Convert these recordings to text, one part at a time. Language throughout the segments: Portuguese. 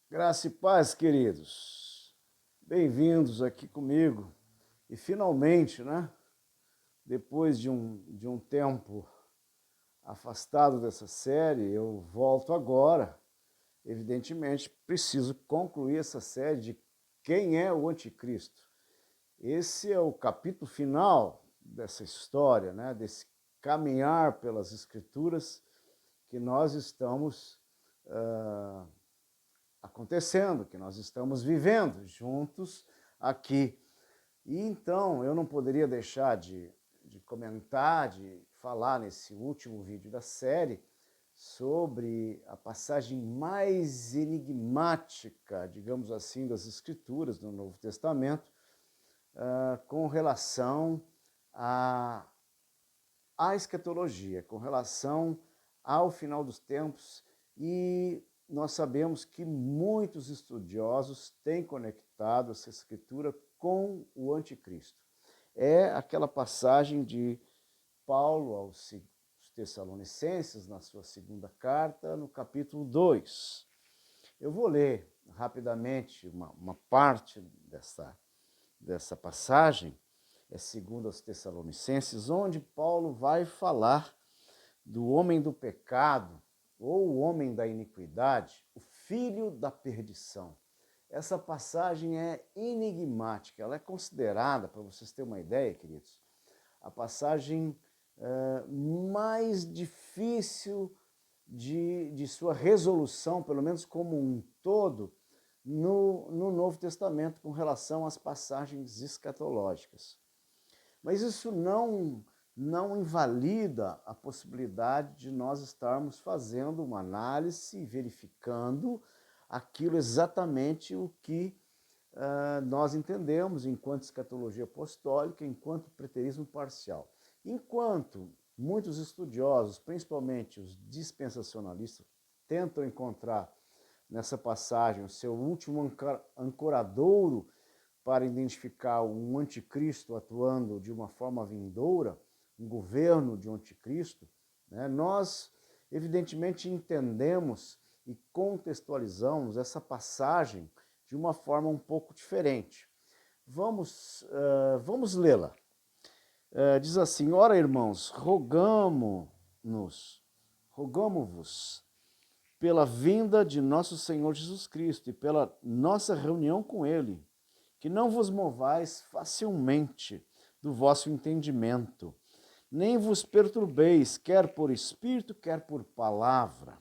Graça e paz, queridos. Bem-vindos aqui comigo. E finalmente, depois de um tempo afastado dessa série, eu volto agora. Evidentemente, preciso concluir essa série de quem é o anticristo. Esse é o capítulo final dessa história, desse caminhar pelas escrituras que nós estamos acontecendo, que nós estamos vivendo juntos aqui. E então eu não poderia deixar de comentar, de falar nesse último vídeo da série sobre a passagem mais enigmática, digamos assim, das Escrituras do Novo Testamento, com relação à escatologia, com relação ao final dos tempos. E nós sabemos que muitos estudiosos têm conectado essa escritura com o anticristo. É aquela passagem de Paulo aos Tessalonicenses, na sua segunda carta, no capítulo 2. Eu vou ler rapidamente uma parte dessa passagem, é segundo aos Tessalonicenses, onde Paulo vai falar do homem do pecado, ou o homem da iniquidade, o filho da perdição. Essa passagem é enigmática, ela é considerada, para vocês terem uma ideia, queridos, a passagem mais difícil de sua resolução, pelo menos como um todo, no Novo Testamento com relação às passagens escatológicas. Mas isso não invalida a possibilidade de nós estarmos fazendo uma análise, verificando aquilo exatamente o que nós entendemos enquanto escatologia apostólica, enquanto preterismo parcial. Enquanto muitos estudiosos, principalmente os dispensacionalistas, tentam encontrar nessa passagem o seu último ancoradouro para identificar um anticristo atuando de uma forma vindoura, um governo de um anticristo, nós evidentemente entendemos e contextualizamos essa passagem de uma forma um pouco diferente. Vamos lê-la. Diz assim: ora, irmãos, rogamo-vos pela vinda de nosso Senhor Jesus Cristo e pela nossa reunião com Ele, que não vos movais facilmente do vosso entendimento, nem vos perturbeis, quer por espírito, quer por palavra,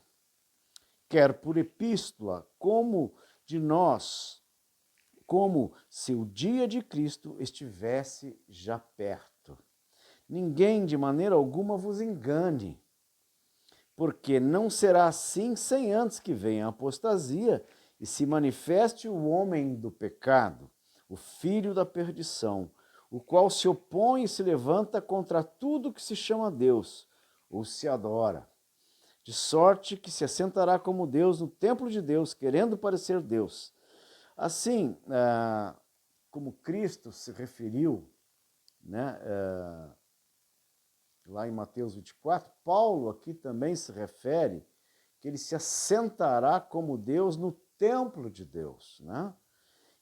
quer por epístola, como se o dia de Cristo estivesse já perto. Ninguém de maneira alguma vos engane, porque não será assim sem antes que venha a apostasia e se manifeste o homem do pecado, o filho da perdição, o qual se opõe e se levanta contra tudo que se chama Deus ou se adora, de sorte que se assentará como Deus no templo de Deus, querendo parecer Deus. Assim, como Cristo se referiu, lá em Mateus 24, Paulo aqui também se refere que ele se assentará como Deus no templo de Deus.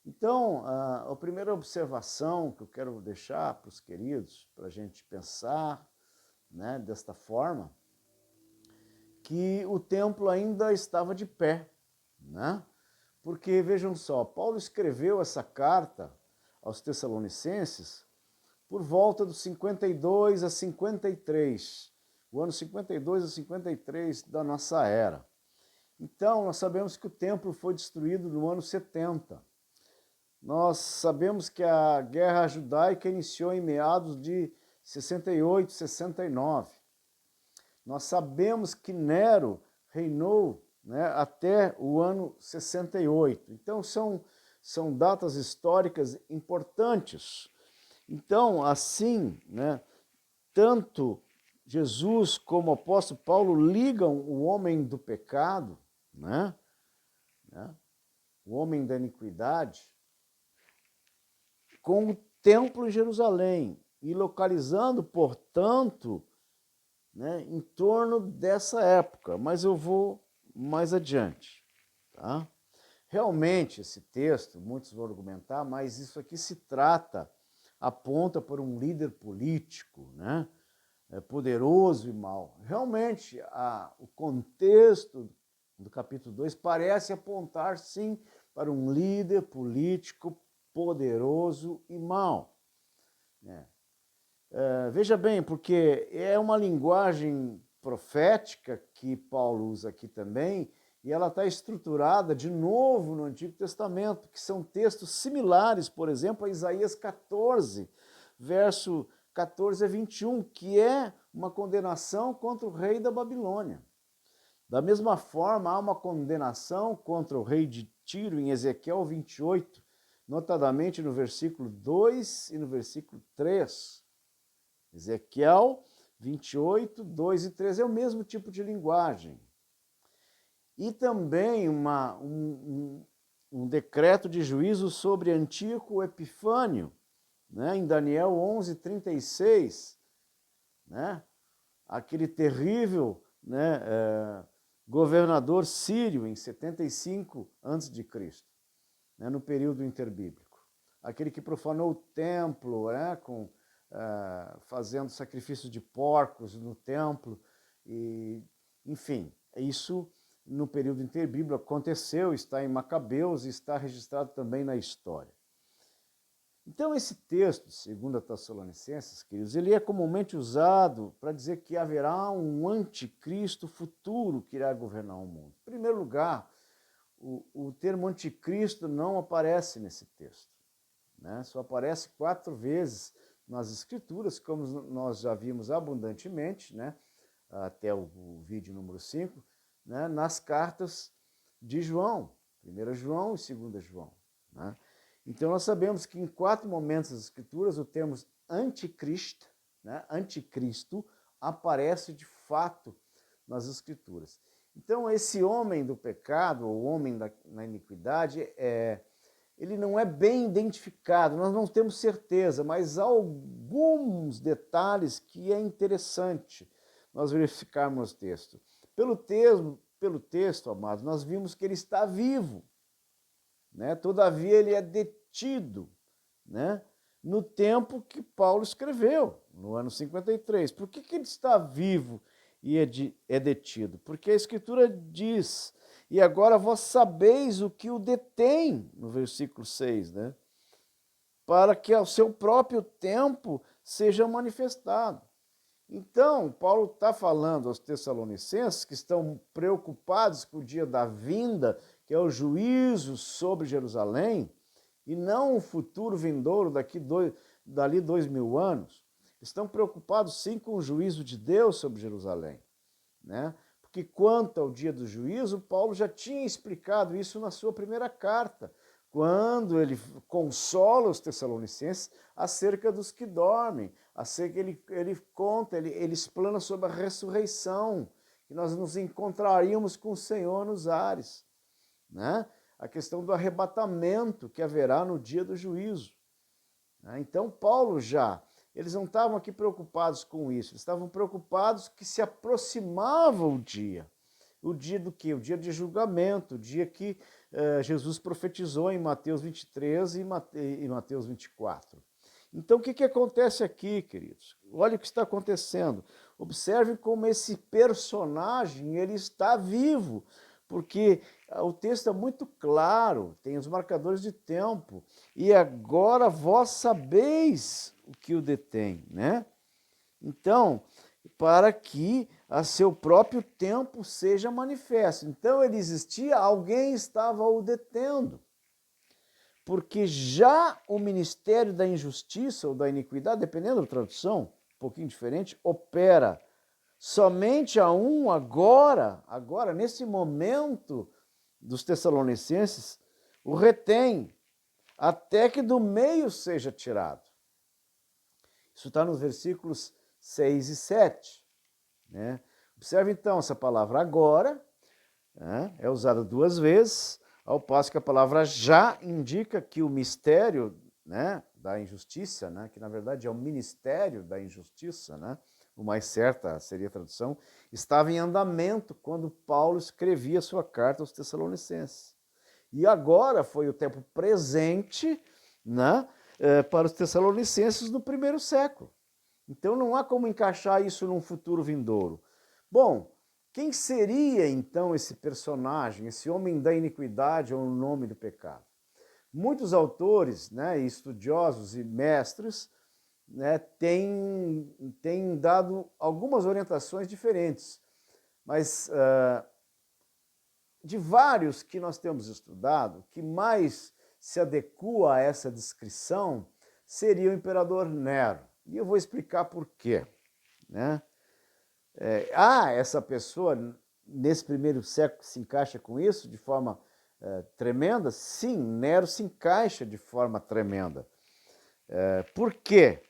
Então, a primeira observação que eu quero deixar para os queridos, para a gente pensar desta forma, que o templo ainda estava de pé, porque, vejam só, Paulo escreveu essa carta aos Tessalonicenses por volta dos 52 a 53, o ano 52 a 53 da nossa era. Então, nós sabemos que o templo foi destruído no ano 70. Nós sabemos que a guerra judaica iniciou em meados de 68, 69. Nós sabemos que Nero reinou até o ano 68. Então, são datas históricas importantes. Então, assim, tanto Jesus como o apóstolo Paulo ligam o homem do pecado, o homem da iniquidade, com o templo em Jerusalém e localizando, portanto, em torno dessa época. Mas eu vou mais adiante. Realmente, esse texto, muitos vão argumentar, mas isso aqui aponta para um líder político, né? Poderoso e mau. Realmente, o contexto do capítulo 2 parece apontar, sim, para um líder político poderoso e mau. Veja bem, porque é uma linguagem profética que Paulo usa aqui também, e ela está estruturada de novo no Antigo Testamento, que são textos similares, por exemplo, a Isaías 14, verso 14 a 21, que é uma condenação contra o rei da Babilônia. Da mesma forma, há uma condenação contra o rei de Tiro em Ezequiel 28, notadamente no versículo 2 e no versículo 3. Ezequiel 28, 2 e 3 é o mesmo tipo de linguagem. E também um decreto de juízo sobre Antíoco Epifânio, né, em Daniel 11, 36, né, aquele terrível, né, governador sírio em 75 a.C., né, no período interbíblico. Aquele que profanou o templo, né, fazendo sacrifício de porcos no templo, e, enfim, isso no período interbíblico aconteceu, está em Macabeus e está registrado também na história. Então, esse texto, segundo a Tessalonicenses, queridos, ele é comumente usado para dizer que haverá um anticristo futuro que irá governar o mundo. Em primeiro lugar, o termo anticristo não aparece nesse texto, né? Só aparece 4 vezes nas Escrituras, como nós já vimos abundantemente, né? Até o vídeo número 5, né? Nas cartas de João, 1 João e 2 João, né? Então, nós sabemos que em 4 momentos das Escrituras o termo anticristo, né, anticristo, aparece de fato nas Escrituras. Então, esse homem do pecado, ou homem na iniquidade, ele não é bem identificado, nós não temos certeza, mas há alguns detalhes que é interessante nós verificarmos o texto. Pelo texto, amados, nós vimos que ele está vivo. Né? Todavia ele é detido, né? No tempo que Paulo escreveu, no ano 53. Por que ele está vivo e é detido? Porque a Escritura diz, e agora vós sabeis o que o detém, no versículo 6, né? Para que ao seu próprio tempo seja manifestado. Então, Paulo está falando aos Tessalonicenses que estão preocupados com o dia da vinda, que é o juízo sobre Jerusalém, e não o futuro vindouro dali 2000 anos. Estão preocupados sim com o juízo de Deus sobre Jerusalém, né? Porque quanto ao dia do juízo, Paulo já tinha explicado isso na sua primeira carta, quando ele consola os Tessalonicenses acerca dos que dormem, acerca ele conta, ele explana sobre a ressurreição, que nós nos encontraríamos com o Senhor nos ares, né? A questão do arrebatamento que haverá no dia do juízo. Então, Paulo eles não estavam aqui preocupados com isso, eles estavam preocupados que se aproximava o dia. O dia do quê? O dia de julgamento, o dia que Jesus profetizou em Mateus 23 e Mateus 24. Então, o que acontece aqui, queridos? Olha o que está acontecendo. Observe como esse personagem ele está vivo, porque o texto é muito claro, tem os marcadores de tempo. E agora vós sabeis o que o detém, né? Então, para que a seu próprio tempo seja manifesto. Então, ele existia, alguém estava o detendo. Porque já o ministério da injustiça ou da iniquidade, dependendo da tradução, um pouquinho diferente, opera somente a agora, nesse momento dos Tessalonicenses, o retém, até que do meio seja tirado. Isso está nos versículos 6 e 7. Né? Observe então, essa palavra agora, né, é usada 2 vezes, ao passo que a palavra já indica que o mistério, né, da injustiça, né, que na verdade é o ministério da injustiça, né, o mais certa seria a tradução, estava em andamento quando Paulo escrevia sua carta aos Tessalonicenses. E agora foi o tempo presente, né, para os Tessalonicenses no primeiro século. Então não há como encaixar isso num futuro vindouro. Bom, quem seria então esse personagem, esse homem da iniquidade ou o nome do pecado? Muitos autores, né, estudiosos e mestres, né, têm dado algumas orientações diferentes, mas de vários que nós temos estudado, que mais se adequa a essa descrição seria o imperador Nero. E eu vou explicar por quê. Né? Essa pessoa, nesse primeiro século, se encaixa com isso de forma tremenda? Sim, Nero se encaixa de forma tremenda. Por quê?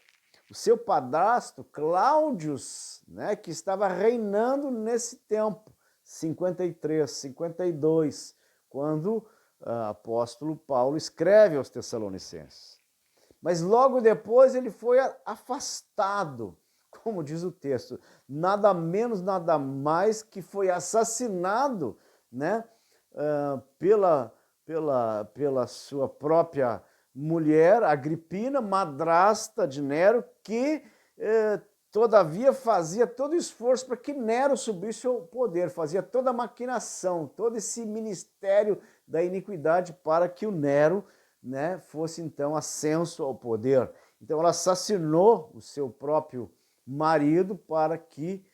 O seu padrasto, Cláudius, né, que estava reinando nesse tempo, 53, 52, quando o apóstolo Paulo escreve aos Tessalonicenses. Mas logo depois ele foi afastado, como diz o texto, nada menos, nada mais que foi assassinado, né, pela sua própria mulher, Agripina, madrasta de Nero, que todavia fazia todo o esforço para que Nero subisse ao poder, fazia toda a maquinação, todo esse ministério da iniquidade para que o Nero, né, fosse então ascenso ao poder. Então ela assassinou o seu próprio marido para que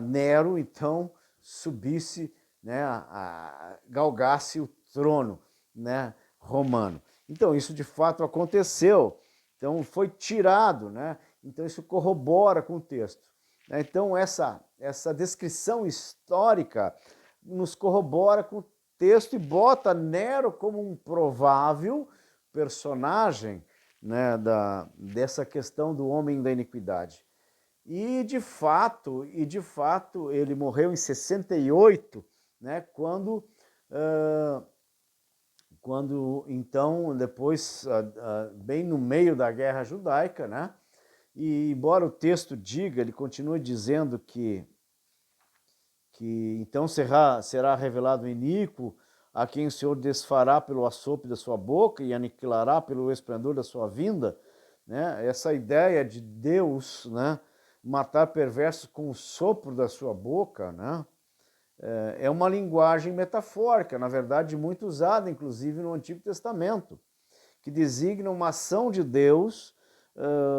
Nero então subisse, né, galgasse o trono, né, romano. Então isso de fato aconteceu, então foi tirado, né? Então isso corrobora com o texto. Então essa descrição histórica nos corrobora com o texto e bota Nero como um provável personagem, né, dessa questão do homem da iniquidade. E de fato ele morreu em 68, né, quando então, depois, bem no meio da guerra judaica, né? E embora o texto diga, ele continua dizendo que então será revelado o iníquo, a quem o Senhor desfará pelo assopro da sua boca e aniquilará pelo esplendor da sua vinda, né? Essa ideia de Deus, né, matar perversos com o sopro da sua boca, né, é uma linguagem metafórica, na verdade muito usada, inclusive no Antigo Testamento, que designa uma ação de Deus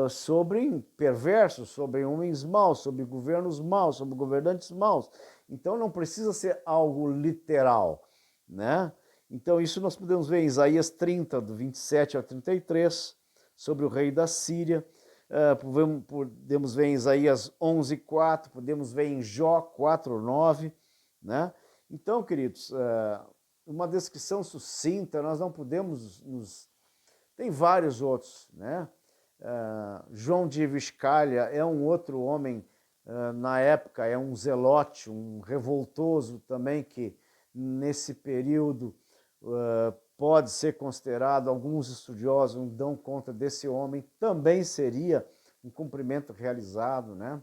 sobre perversos, sobre homens maus, sobre governos maus, sobre governantes maus. Então não precisa ser algo literal, né? Então isso nós podemos ver em Isaías 30, do 27 ao 33, sobre o rei da Síria. Podemos ver em Isaías 11, 4, podemos ver em Jó 4, 9, né? Então, queridos, uma descrição sucinta, nós não podemos Tem vários outros, né? João de Viscalha é um outro homem, na época, é um zelote, um revoltoso também, que nesse período pode ser considerado, alguns estudiosos dão conta desse homem, também seria um cumprimento realizado, né?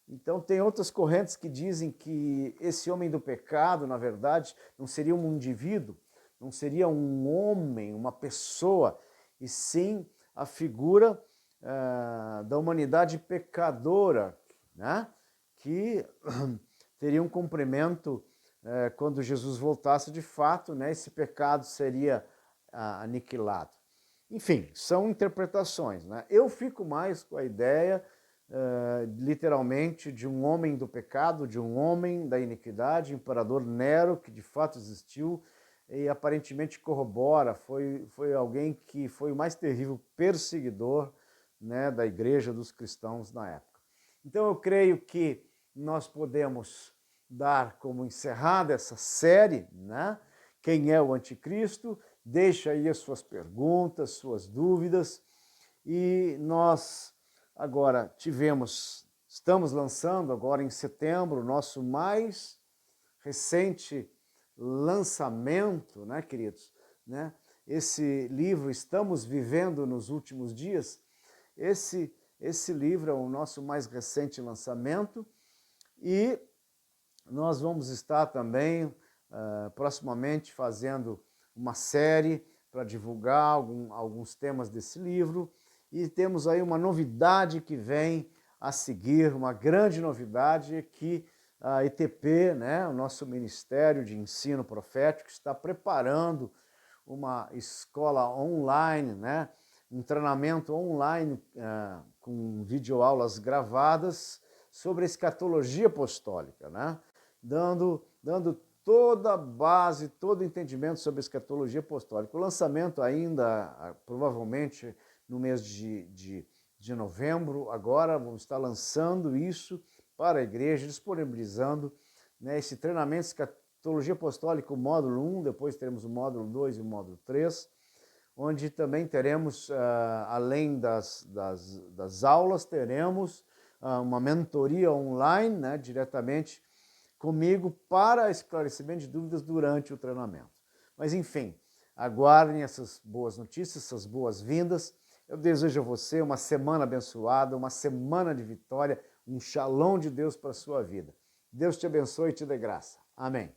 Então tem outras correntes que dizem que esse homem do pecado, na verdade, não seria um indivíduo, não seria um homem, uma pessoa, e sim a figura da humanidade pecadora, né? Que teria um cumprimento quando Jesus voltasse de fato, né? Esse pecado seria aniquilado. Enfim, são interpretações, né? Eu fico mais com a ideia, literalmente, de um homem do pecado, de um homem da iniquidade, imperador Nero, que de fato existiu, e aparentemente corrobora, foi alguém que foi o mais terrível perseguidor, né, da igreja dos cristãos na época. Então eu creio que nós podemos dar como encerrada essa série, né, quem é o anticristo. Deixa aí as suas perguntas, suas dúvidas, e nós agora estamos lançando agora em setembro o nosso mais recente lançamento, né, queridos? Né? Esse livro, Estamos Vivendo nos Últimos Dias, esse livro é o nosso mais recente lançamento, e nós vamos estar também proximamente fazendo uma série para divulgar alguns temas desse livro, e temos aí uma novidade que vem a seguir, uma grande novidade que a ETP, né, o nosso Ministério de Ensino Profético, está preparando uma escola online, né, um treinamento online com videoaulas gravadas sobre a escatologia apostólica, né, dando toda a base, todo o entendimento sobre a escatologia apostólica. O lançamento ainda, provavelmente, no mês de novembro, agora vamos estar lançando isso para a igreja, disponibilizando, né, esse treinamento Escatologia Apostólica, o módulo 1, depois teremos o módulo 2 e o módulo 3, onde também teremos, além das aulas, teremos uma mentoria online, né, diretamente comigo para esclarecimento de dúvidas durante o treinamento. Mas, enfim, aguardem essas boas notícias, essas boas-vindas. Eu desejo a você uma semana abençoada, uma semana de vitória, um shalom de Deus para a sua vida. Deus te abençoe e te dê graça. Amém.